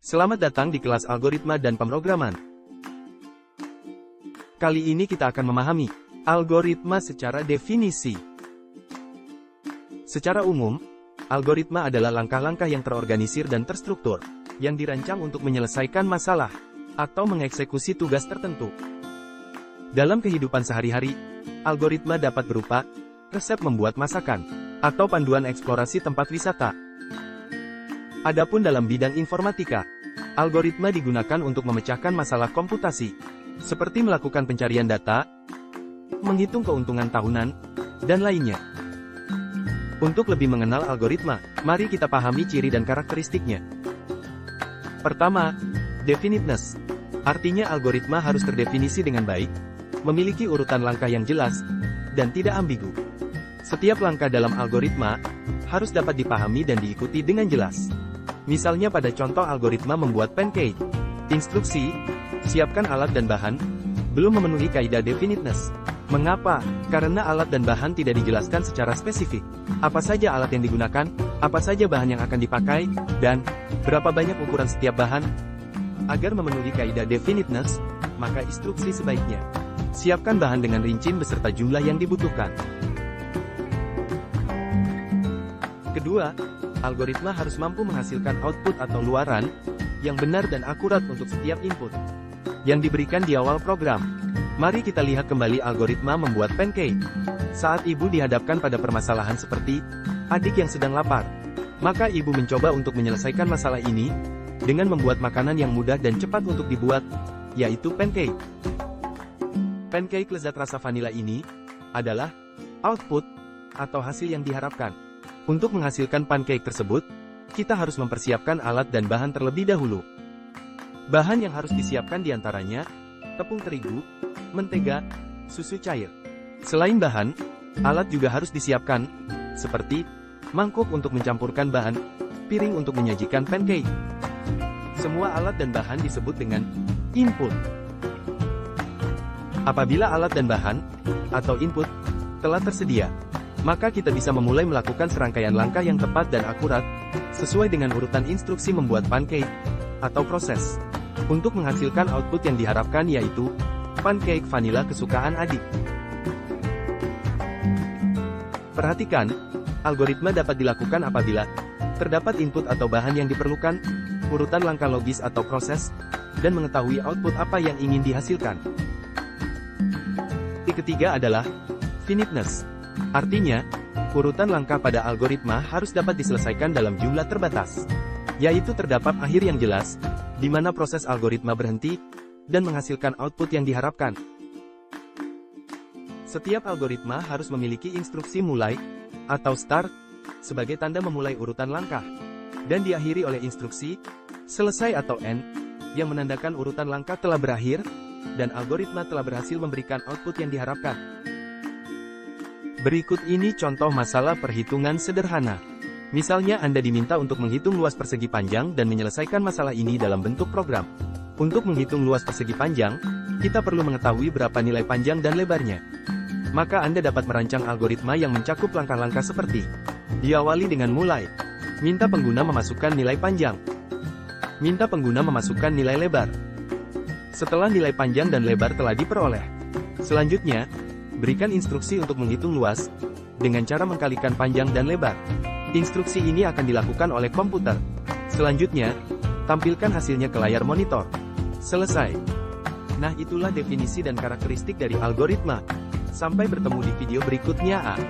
Selamat datang di kelas algoritma dan pemrograman. Kali ini kita akan memahami algoritma secara definisi. Secara umum, algoritma adalah langkah-langkah yang terorganisir dan terstruktur, yang dirancang untuk menyelesaikan masalah atau mengeksekusi tugas tertentu. Dalam kehidupan sehari-hari, algoritma dapat berupa resep membuat masakan atau panduan eksplorasi tempat wisata. Adapun dalam bidang informatika, algoritma digunakan untuk memecahkan masalah komputasi, seperti melakukan pencarian data, menghitung keuntungan tahunan, dan lainnya. Untuk lebih mengenal algoritma, mari kita pahami ciri dan karakteristiknya. Pertama, definiteness. Artinya algoritma harus terdefinisi dengan baik, memiliki urutan langkah yang jelas, dan tidak ambigu. Setiap langkah dalam algoritma harus dapat dipahami dan diikuti dengan jelas. Misalnya pada contoh algoritma membuat pancake. Instruksi, siapkan alat dan bahan, belum memenuhi kaidah definiteness. Mengapa? Karena alat dan bahan tidak dijelaskan secara spesifik. Apa saja alat yang digunakan, apa saja bahan yang akan dipakai, dan berapa banyak ukuran setiap bahan. Agar memenuhi kaidah definiteness, maka instruksi sebaiknya siapkan bahan dengan rinci beserta jumlah yang dibutuhkan. Kedua, algoritma harus mampu menghasilkan output atau luaran yang benar dan akurat untuk setiap input yang diberikan di awal program. Mari kita lihat kembali algoritma membuat pancake. Saat ibu dihadapkan pada permasalahan seperti adik yang sedang lapar, maka ibu mencoba untuk menyelesaikan masalah ini dengan membuat makanan yang mudah dan cepat untuk dibuat, yaitu pancake. Pancake lezat rasa vanila ini adalah output atau hasil yang diharapkan. Untuk menghasilkan pancake tersebut, kita harus mempersiapkan alat dan bahan terlebih dahulu. Bahan yang harus disiapkan diantaranya tepung terigu, mentega, susu cair. Selain bahan, alat juga harus disiapkan, seperti mangkuk untuk mencampurkan bahan, piring untuk menyajikan pancake. Semua alat dan bahan disebut dengan input. Apabila alat dan bahan, atau input, telah tersedia, maka kita bisa memulai melakukan serangkaian langkah yang tepat dan akurat, sesuai dengan urutan instruksi membuat pancake, atau proses, untuk menghasilkan output yang diharapkan yaitu, pancake vanila kesukaan adik. Perhatikan, algoritma dapat dilakukan apabila terdapat input atau bahan yang diperlukan, urutan langkah logis atau proses, dan mengetahui output apa yang ingin dihasilkan. Ketiga adalah finiteness. Artinya, urutan langkah pada algoritma harus dapat diselesaikan dalam jumlah terbatas, yaitu terdapat akhir yang jelas, di mana proses algoritma berhenti, dan menghasilkan output yang diharapkan. Setiap algoritma harus memiliki instruksi mulai, atau start, sebagai tanda memulai urutan langkah, dan diakhiri oleh instruksi, selesai atau end, yang menandakan urutan langkah telah berakhir, dan algoritma telah berhasil memberikan output yang diharapkan. Berikut ini contoh masalah perhitungan sederhana. Misalnya Anda diminta untuk menghitung luas persegi panjang dan menyelesaikan masalah ini dalam bentuk program. Untuk menghitung luas persegi panjang, kita perlu mengetahui berapa nilai panjang dan lebarnya. Maka Anda dapat merancang algoritma yang mencakup langkah-langkah seperti: diawali dengan mulai, minta pengguna memasukkan nilai panjang, minta pengguna memasukkan nilai lebar. Setelah nilai panjang dan lebar telah diperoleh, selanjutnya, berikan instruksi untuk menghitung luas, dengan cara mengkalikan panjang dan lebar. Instruksi ini akan dilakukan oleh komputer. Selanjutnya, tampilkan hasilnya ke layar monitor. Selesai. Nah, itulah definisi dan karakteristik dari algoritma. Sampai bertemu di video berikutnya.